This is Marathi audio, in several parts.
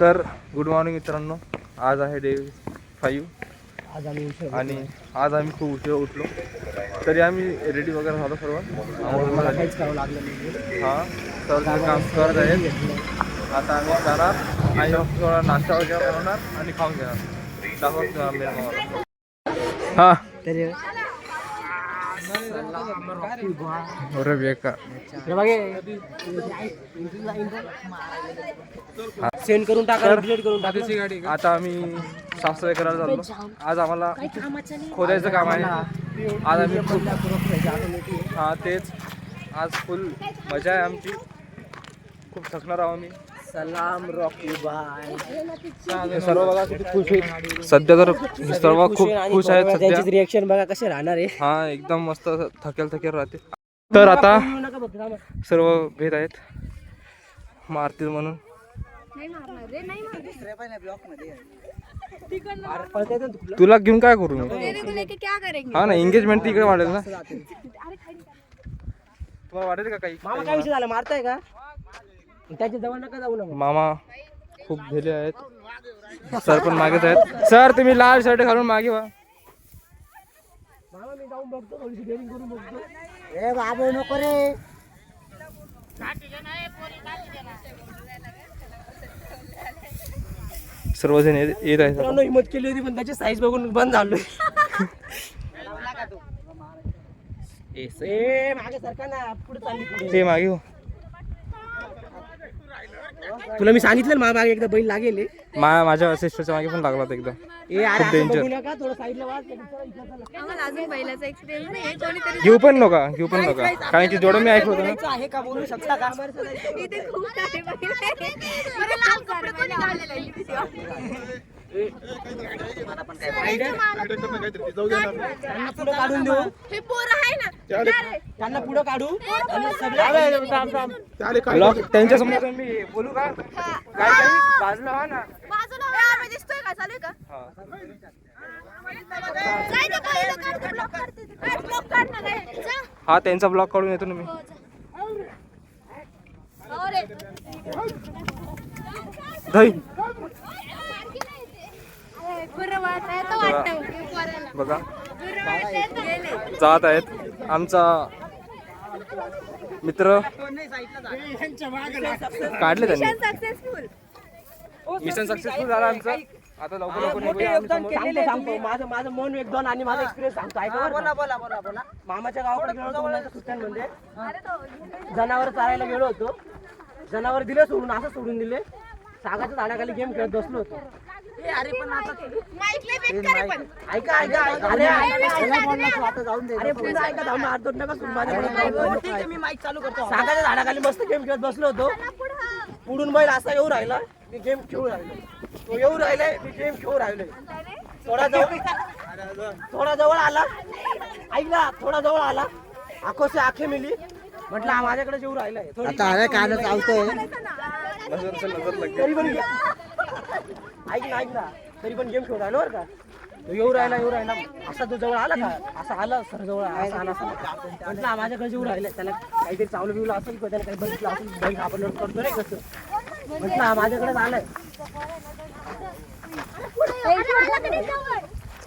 तर गुड मॉर्निंग मित्रांनो, आज आहे डे 5 आणि आज आम्ही खूप उशीर उठलो. तरी आम्ही रेडी वगैरे झालो सर्व. हां, सर्व काम करत आहेत. आता आम्ही जाणार आणि थोडा नाश्ता वगैरे बनवणार आणि खाऊन घेणार. हां अरे बेकार सेंड करून टाका, डिलीट करून टाका. आता आम्ही साफसफाई करायला चाललो. आज आम्हाला खोदायचं काम आहे. आज आम्ही हां तेच, आज फुल मजा आहे आमची. खूप थकणार आहोत आम्ही. सलाम रॉकी बाय. सर्व बघा किती खुश आहेत सध्या. तर सर्व खूप खुश आहेत सध्या. रिएक्शन बघा कसे राहणार आहे. हा एकदम मस्त थकेल राहते. तर आता सर्व भेट आहेत मारतील म्हणून. तुला घेऊन काय करू मी? हा ना, एंगेजमेंट तिकडे वाढेल ना. तुम्हाला वाटेल का काही? मामा काय विषय झाला, मारताय का? त्याच्या जवळ नका जाऊ ना. मामा खूप भेले आहेत. सर पण मागेच आहेत. सर तुम्ही लाल शर्ट घालून मागे व्हा. मामा मी जाऊन बघतो, थोडीशी डेअरिंग करून बघतो. ए बाबू नको रे. सर्वजण येत आहेत. हिम्मत केली होती पण त्याची साईज बघून बंद झालो. ए मागे सरका ना, पुढे चालली पुढे. ते मागे हो. तुला मी सांगितलं ना मागे एकदा बैल लागेल. माझ्या सिस्टरच्या मागे पण लागला होता एकदा. ए अरे डेंजर. बघू नका, थोडं साईडला वाच. आम्हाला अजून बैलाचा एक्सपिरियन्स नाही. कोणीतरी घेऊ पण नका कारण की जेवढं मी ऐकलं होतं ना. आहे का बोलू शकता का? इथे खूप सारे बैल आहेत. बरं, लाल कपडे कोणी घातलेले आहेत? त्यांना पुढे काढून देऊ. हे पोरं आहे ना, त्यांना पुढे काढू आणि त्यांच्या समोर मी बोलू का? बाजूला व्हा ना. बाजूला आम्ही दिसतोय का? चालू आहे का? जाय ना, बैलं काढते, ब्लॉक करते. ब्लॉक काढ ना काय? जा. हा त्यांचा ब्लॉक काढून येतो ना मी. अरे धई बरं वाटतं पोराला. बघा गेले. जात आहेत आमचा मित्र. काढले त्यांनी. सक्सेसफुल. मिशन सक्सेसफुल झाला आमचं. आता लवकर निघूया आम्ही समोर. सांगतो माझं मन एक दोन आणि माझा एक्सपिरियन्स सांगतो. ऐका बोला. मामाच्या गावाकडे गेलो होतो उन्हाळ्याच्या सुट्ट्यांमध्ये. जनावर चारायला गेलो होतो. जनावर दिले सोडून, असं सोडून दिले. सागाच्या झाडाखाली गेम खेळत बसलो होतो. अरे पण आता ऐका अरे ऐका जाऊन हात दोन नका सोडून माझ्याकडे. मी माईक चालू करतो. सागाच्या झाडाखाली मस्त गेम खेळत बसलो होतो. पुढून बैल असा येऊ राहिला, मी गेम खेळू राहिलो. तो येऊ राहिलाय, मी गेम खेळू राहिलोय. थोडा जवळ आला. ऐकला, थोडा जवळ आला. आखो से आखे मिली. म्हटलं हा माझ्याकडे येऊ राहिलाय. आता अरे कान चालतोय तरी पण ऐक ना तरी पण गेम खेळू राहिलो बरं का. तो येऊ राहिला असा तो जवळ आला का, असा आला सर जवळ असा आला. म्हटलं हा माझ्याकडे येऊ राहिलाय. त्याला काहीतरी चावलं बिवलं असेल किंवा त्याला काही बघितलं असेल. बैल आपण करतो नाही कसं. म्हटलं हा माझ्याकडेच आलाय.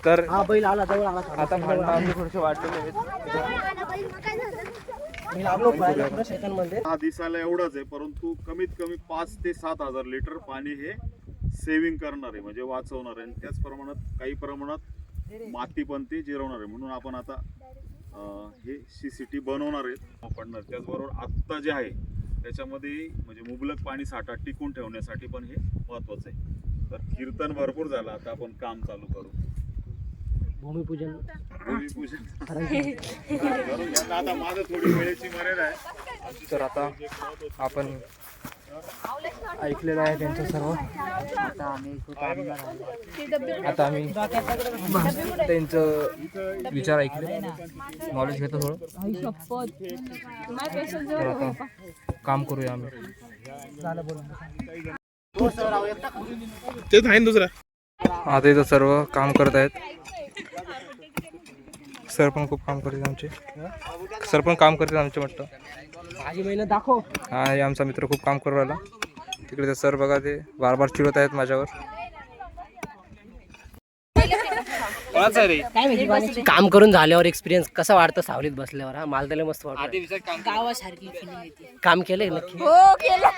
तर हा बैल आला, जवळ आला. आता भांडणं आमचे थोडेसे वाटलेले आहेत. मी लागलो पुढे शेतांमध्ये. हा दिसायला एवढाच आहे, परंतु कमीत कमी 5 ते 7 हजार लिटर पाणी हे सेव्हिंग करणार आहे, म्हणजे वाचवणार आहे. आणि त्याच प्रमाणात काही प्रमाणात माती पण ते जिरवणार आहे. म्हणून आपण आता हे CCT बनवणार आहे पडणार. त्याचबरोबर आत्ता जे आहे त्याच्यामध्ये म्हणजे मुबलक पाणी साठा टिकून ठेवण्यासाठी पण हे महत्वाचं आहे. तर कीर्तन भरपूर झालं, आता आपण काम चालू करू. भूमिपूजन आता माझं थोडी वेळेची मर्यादा आहे. तर आता आपण ऐकलेलं आहे त्यांचं सर्व. आता आम्ही त्यांचं विचार ऐकले, नॉलेज घेतो थोडं. तर आता काम करूया आम्ही. तेच आहे दुसरा. आता इथं सर्व काम करत आहेत. सर पण खूप काम करतात आमचे. सर पण काम करतात आमचे म्हटलं. माझी मेहनत दाखव. हा हे आमचा मित्र खूप काम करू राहिला. तिकडे ते सर बघा ते बार बार चिडवत आहेत माझ्यावर. काम करून झाल्यावर एक्सपिरियन्स कसा वाटतं सावलीत बसल्यावर? हा मला त्याला मस्त वाटतं. गावासारखी फिलिंग येते. काम केलंय नक्की? हो केलं.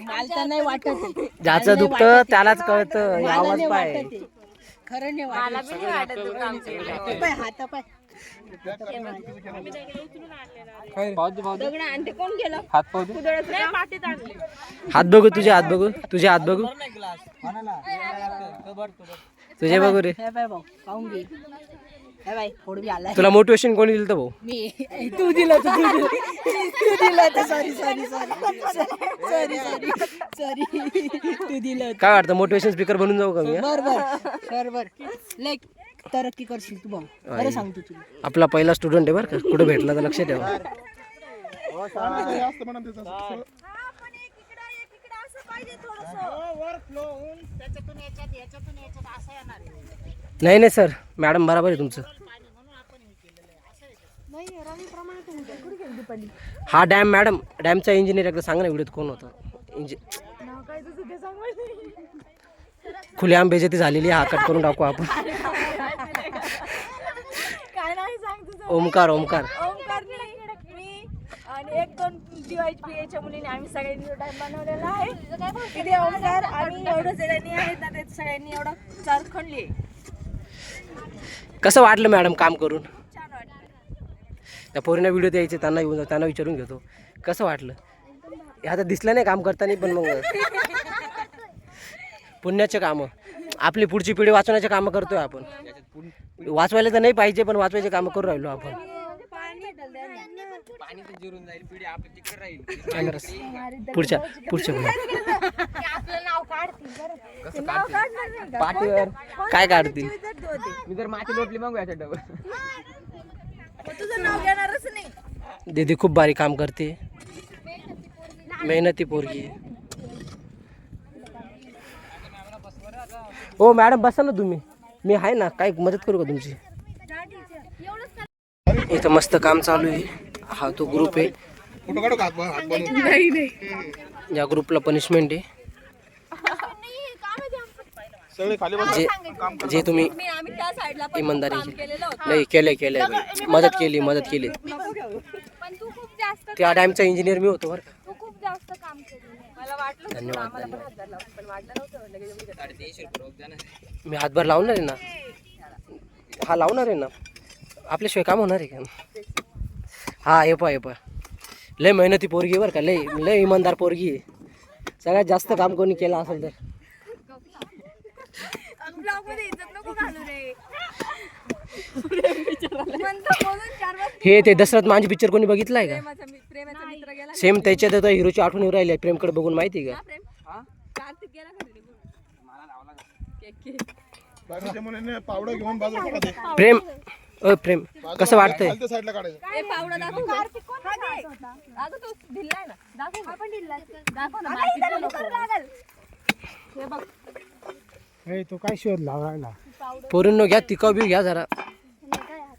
मला तर नाही वाटत. ज्याचं दुखतं त्यालाच कळतं. आवाज पाय खरं नाही वाटत. मला पण वाटत तू काम केलं. पाय हात पाय. दगड आणते कोण गेलं? हात पाहू दे. कुदळाचं पाटीत आणले. हात बघू तुझे, हात बघू तुझे, हात बघू तुझे बघू रे. हे बाय भाऊ खाऊन घे. हे बाय फोड बी आलाय. तुला मोटिवेशन कोणी दिलं भाऊ? मी तू दिलं तू दिलं सॉरी तू दिलं. काय वाटतं मोटिवेशन स्पीकर बनून जाऊ का मी? बरोबर लय तरक्की करशील तू भाऊ. खरं सांगतो तुला. आपला पहिला स्टुडंट आहे बरं का. कुठं भेटला तर लक्ष ठेवा. नाही नाही सर, मॅडम बरोबर आहे तुमचं. हा डॅम मॅडम, डॅमचा इंजिनियर एकदा सांगा ना व्हिडिओत कोण होता? खुलेआम बेइज्जती झालेली. हा कट करून टाकू आपण. काय नाही सांग तुझं. ओमकार मी आणि एक दोन DYPAच्या मुलीने आम्ही सगळ्यांनी टाइम बनवलेला आहे. किती ओमकार आम्ही एवढं जणांनी आहेत ना, ते सगळ्यांनी एवढं चार खणली. कसं वाटलं मॅडम काम करून? छान वाटलं. त्या पोरींना व्हिडिओ द्यायचे, त्यांना येऊन त्यांना विचारून घेतो कसं वाटलं. हे आता दिसलं नाही काम करताना, पण मग पुण्याचे कामं, आपली पुढची पिढी वाचवण्याचे कामं करतोय आपण. वाचवायला तर नाही पाहिजे, पण वाचवायचे कामं करू राहिलो आपण. पुढच्या आपलं नाव काढतील. नाव काढणार नाही का? पाठीवर काय काढतील? मी जर माती लोटली मग याच्या डबल. तुझं नाव घेणारच नाही. दीदी खूप भारी काम करते, मेहनती पोरगी. हो मॅडम बसा ना तुम्ही, मी आहे ना. काय मदत करू का तुमची? इथं मस्त काम चालू आहे. हा तो ग्रुप आहे. या ग्रुपला पनिशमेंट आहे. जे तुम्ही आम्ही त्या साईडला इमानदारीची नाही केलंय मदत केली. पण तू खूप जास्त त्या डॅमचा इंजिनियर मी होतो बरं का. तू खूप जास्त काम केलं. मला वाटलं धन्यवाद. पण वाटलं नव्हतं. मी हातभार लावणार आहे ना. हा लावणार आहे ना, आपल्याशिवाय काम होणार आहे का? हा हे पा लय मेहनती पोरगी बरं का. लय इमानदार पोरगी आहे. सगळ्यात जास्त काम कोणी केलं असेल तर ब्लॉग मध्ये इज्जत नको घालू रे. हे ते दशरथ मांझी पिक्चर कोणी बघितलाय का? प्रेमाचा मित्र गेला. सेम त्याच्यात आता हिरोची आठवण येऊ राहिली प्रेमकडे बघून, माहिती का? कार्तिक गेला का रे? पावडं घेऊन बाजूला काढा ते. प्रेम प्रेम कसं वाटतंय? खालच्या साईडला काढायचं. ए पावडा दाखव. कार्तिक कोण होता? दाखव तू दिलाय ना. दाखव. आपण दिलाय. दाखव ना. माहिती नको लागल. हे बघ. तो काय शोध लावला? पोरींनो घ्या, तिकाऊ बी घ्या जरा,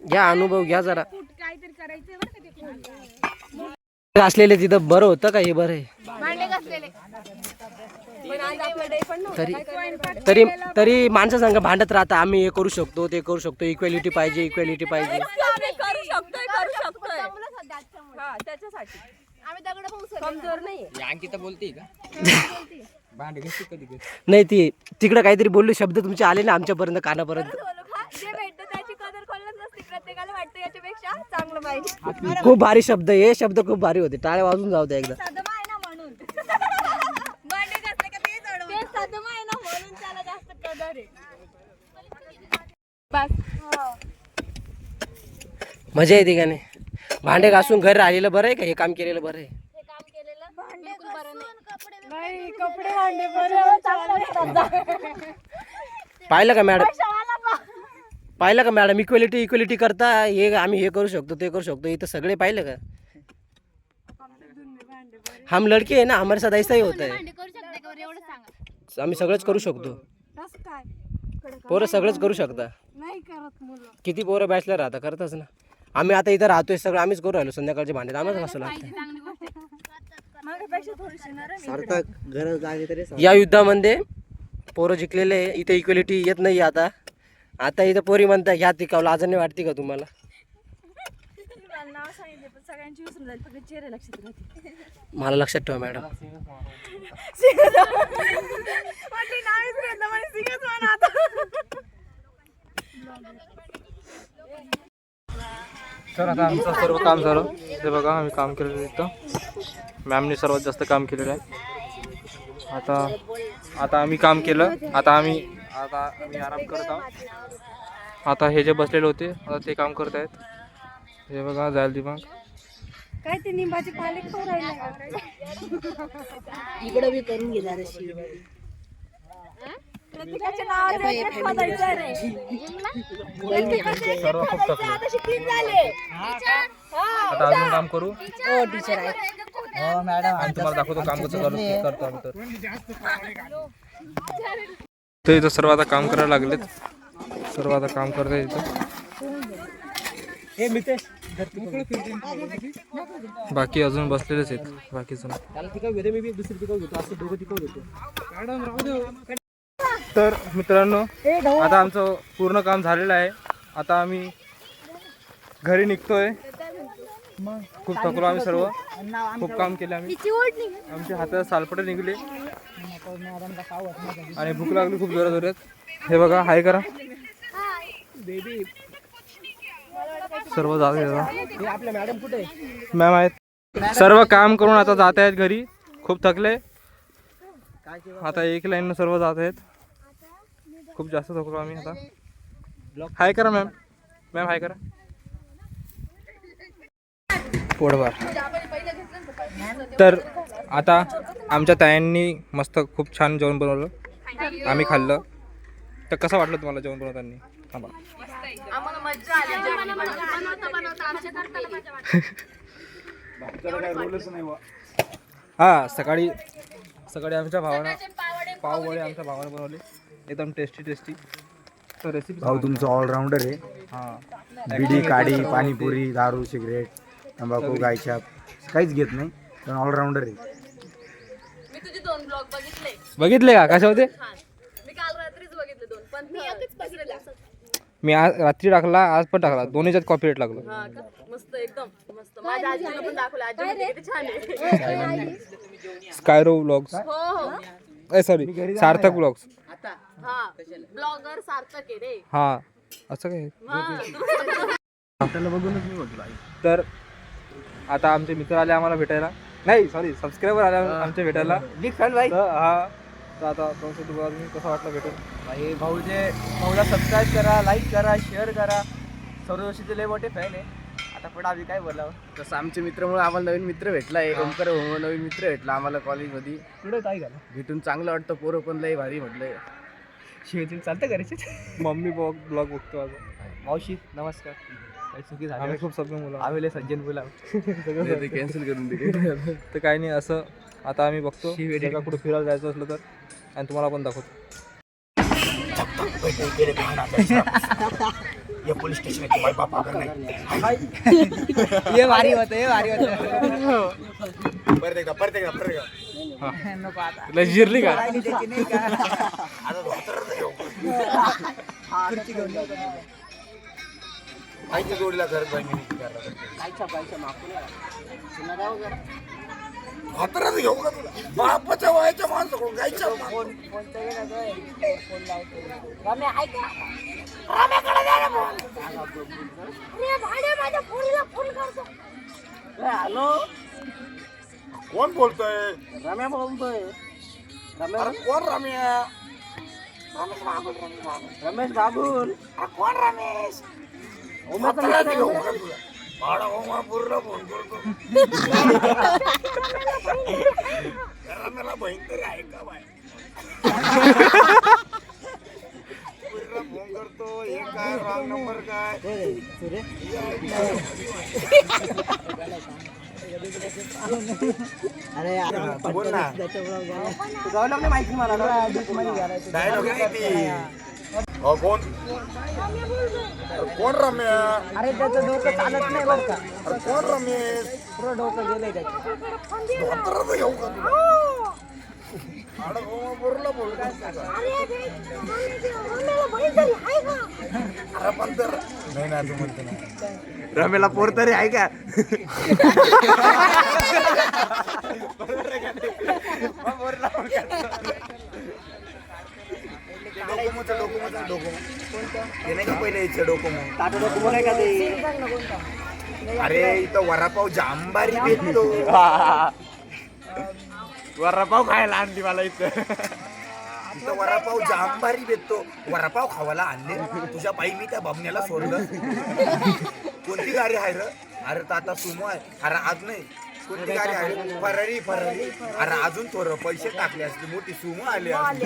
घ्या अनुभव घ्या जरा. काहीतरी करायचंय बरं का ते. असलेले तिथं बरं होतं का? हे बरं आहे. भांडे घासलेले. पण आज आपलं डे पण नव्हतं. तरी माणसं सांगा भांडत राहता. आम्ही हे करू शकतो, ते करू शकतो, इक्वॅलिटी पाहिजे. आम्ही करू शकतोय. हा त्याच्यासाठी आम्ही दगड पाऊस कमजोर नाही. अंकिता बोलते का? भांडे घेते कधी कधी. नाही ती तिकडे काहीतरी बोलले शब्द तुमचे आले ना आमच्यापर्यंत, कानापर्यंत. जे भेटतं त्याची कदर कोणालाच नसते. प्रत्येकाला वाटतं याच्यापेक्षा चांगलं पाहिजे. खूप भारी शब्द, हे शब्द खूप भारी होते. टाळ्या वाजून जाऊ द्या एकदा. सदमा आहे ना म्हणून. भांडे घासले का ते चढवून. ते सदमा आहे ना म्हणून त्याला जास्त कदर आहे. बस. मजा येते का नाही? भांडे घासून घर राहिलेलं बरं आहे का? हे काम केलेलं बरं आहे? हे काम केलेलं भांडे बरं नाही. कपडे भांडे बरं चांगलं. पाहिलं का मॅडम? इक्वॅलिटी करता. हे आम्ही हे करू शकतो, ते करू शकतो. इथं सगळे पाहिलं का? हम लड़के है ना, हमारे साथ ऐसा ही होता है. आम्ही सगळंच करू शकतो. पोरं सगळंच करू शकता. नाही करत मुलं. किती पोरं बॅचलर राहता करतच ना. आम्ही आता इथं राहतोय सगळं आम्हीच करू राहिलो. संध्याकाळचे भांडे आम्हाला कसं लागतं. माझ्यापेक्षा थोडीशी नरम आहे. सार्थक गरज लागली तरी या युद्धामध्ये पोरं जिंकलेले आहे. इथे इक्वेलिटी येत नाही आता. आता इथं पोरी म्हणता ह्या टिकावं लाज नाही वाटते का तुम्हाला? मला नाव सांगितले पण सगळ्यांची विसरून जाईल फक्त चेहरे लक्षात राहते. मला लक्षात ठेवा मॅडम. म्हटली नाहीच घेतलं म्हणे सिंगच म्हणा आता. तर आता आमचं सर्व काम झालं. ते बघा आम्ही काम केलेलं आहे इथं. मॅमने सर्वात जास्त काम केलेलं आहे. आता आम्ही काम केलं. आता आम्ही आराम करत आहोत. आता हे जे बसलेले होते आता ते काम करत आहेत. हे बघा जायल दिमाग. काय ते निंबाचे पाले खाऊ राहिले. इकडे बी करून घेणार अशी प्रत्येकाच्या नावाने एक खोदायचं आहे रे. प्रत्येकाचे एक सर्व खूप खोदायचं. थकले. आता शिकवीन झाले. आता अजून काम करू हो टीचर आहे हो मॅडम आणि तुम्हाला दाखवतो काम कसं करतो आम्ही. तर इथं सर्व आता काम करायला लागलेत. सर्व आता काम करत आहे इथं. हे मितेश बाकी अजून बसलेलेच आहेत बाकीचं. त्याला टिकाव घेतो मी बी दुसरी टिकाव घेतो. असं दोघं टिकाव घेतो. तर मित्रांनो आता आमचं पूर्ण काम झालेलं आहे. आता आम्ही घरी निघतोय. खूप थकलो आम्ही सर्व. खूप काम केले आम्ही. आमच्या हातात सालपटे निघले आणि भूक लागली खूप जोरात. हे बघा हाय करा. सर्व जात आहेत. आपल्या मॅडम कुठे मॅम आहेत. सर्व काम करून आता जात आहेत घरी. खूप थकले. आता एक लाईन सर्व जात आहेत. खूप जास्त थकलो आम्ही आता. हाय करा मॅम. मॅम हाय करा. पोटभर. तर आता आमच्या तायांनी मस्त खूप छान जेवण बनवलं. आम्ही खाल्लं. तर कसं वाटलं तुम्हाला जेवण बनवताना? थांबा. आम्हाला मज्जा आली. हां सकाळी आमच्या भावानं पाववडे आमच्या भावानं बनवले. एकदम टेस्टी. तर रेसिपी भाऊ तुमचं ऑलराऊंडर आहे. हां बिडी काडी पाणीपुरी दारू सिगरेट तंबाखू गायछाप काहीच घेत नाही पण ऑलराऊंडर आहे. मी तुझे 2 ब्लॉग बघितले. बघितले का कशा होते? मी काल रात्रीच बघितले 2 पण मी एकच बघितले. मी आज रात्री टाकला आज पण टाकला. दोन्हीच्यात कॉपीराइट लागलं. हा का मस्त एकदम मस्त. माझ्या आजीला पण दाखवलं. आजी म्हणते किती छान आहे. स्कायरो व्लॉग्स. हो सॉरी सार्थक व्लॉग्स. हा ब्लॉगर सार्थक आहे रे. हां असं काय. त्याला बघूनच मी म्हटलं तर आता आमचे मित्र आले आम्हाला भेटायला. नाही सॉरी सबस्क्रायबर आले आमच्या भेटायला. बिग फॅन भाई. हा तर आता तुम्ही कसं वाटलं भेटून? भाई भाऊला सबस्क्राईब करा, लाईक करा, शेअर करा. सर्वशीचे लय मोठे फॅन आहे. आता पुढे आम्ही काय बोलावं. तसं आमच्या मित्रामुळे आम्हाला नवीन मित्र भेटलाय. ओमकार भाऊ नवीन मित्र भेटला आम्हाला कॉलेजमध्ये. पुढे काय झालं भेटून चांगलं वाटतं. पोरं पण लय भारी म्हटलंय. शिवतील चालतं करायचे. मम्मी ब्लॉग बघतो आज. मावशी नमस्कार. काही चुकी झाली आम्ही खूप सभ्य मुलं आम्ही लय सज्जन बोला कॅन्सल करून दे. तर काही नाही असं. आता आम्ही बघतो जर का कुठे फिरायला जायचं असलं तर आणि तुम्हाला पण दाखवतो. पोलीस स्टेशन ये भारी होतं हे भारी होतं. परत एकदा लय जिरली का? आईच्या जोडीला घर हातारात घेऊ का तुला? बापाच्या वयाच्या माणसाकडून गायच्या हॅलो कोण बोलतोय? रम्या बोलतोय. अरे कोण रम्या? रमेश बाबुल. कोण रमेश? हातारात घेऊ का तुला? भाडा ओमापूरला फोन करतो. रम्याला बहीण तरी आहे का बाय? फोन करतो. हे काय रॉंग नंबर काय? अरे बोल ना. तुझा माहिती मला डायलॉग आहे ती. कोण कोण रम्या? अरे त्याचं डोकं चालत नाही बरं का. अरे कोण रमेश? पुरं डोकं गेलंय त्याचं. धोत्राचं घेऊ का तुला? अरे हो, बोरला बोल काय सांगा. अरे पण तर नाही ना तू म्हणतो ना रमेला पोर तरी आहे का? डोकोमो हे नाही का पहिले यायचं डोकोमो? टाटा डोकं नाही का ते. अरे इथं वडापाव जांबारी भेटतो. वडापाव खायला आणली मला इथं. इथं वडापाव जांबारी भेटतो. वडापाव खावायला आणले तुझ्या पायी मी त्या बमण्याला सोडलं. कोणती गाडी आहे र? अरे ताता सुमो आहे. अरे आज नाही कोणती गाडी आहे? फरारी फरारी. अरे अजून थोडं पैसे टाकले असते मोठी सुमो आली असती.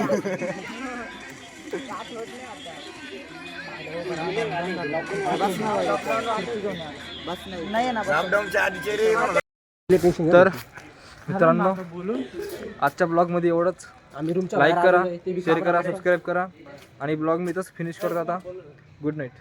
नाही ना लॉकडाऊनच्या आधीचे रे. तर मित्रांनो आजच्या ब्लॉगमध्ये एवढंच. आम्ही रूमच्या लाईक करा, शेअर करा, सबस्क्राईब करा आणि ब्लॉग मी इथंच फिनिश करतो आता. Good night.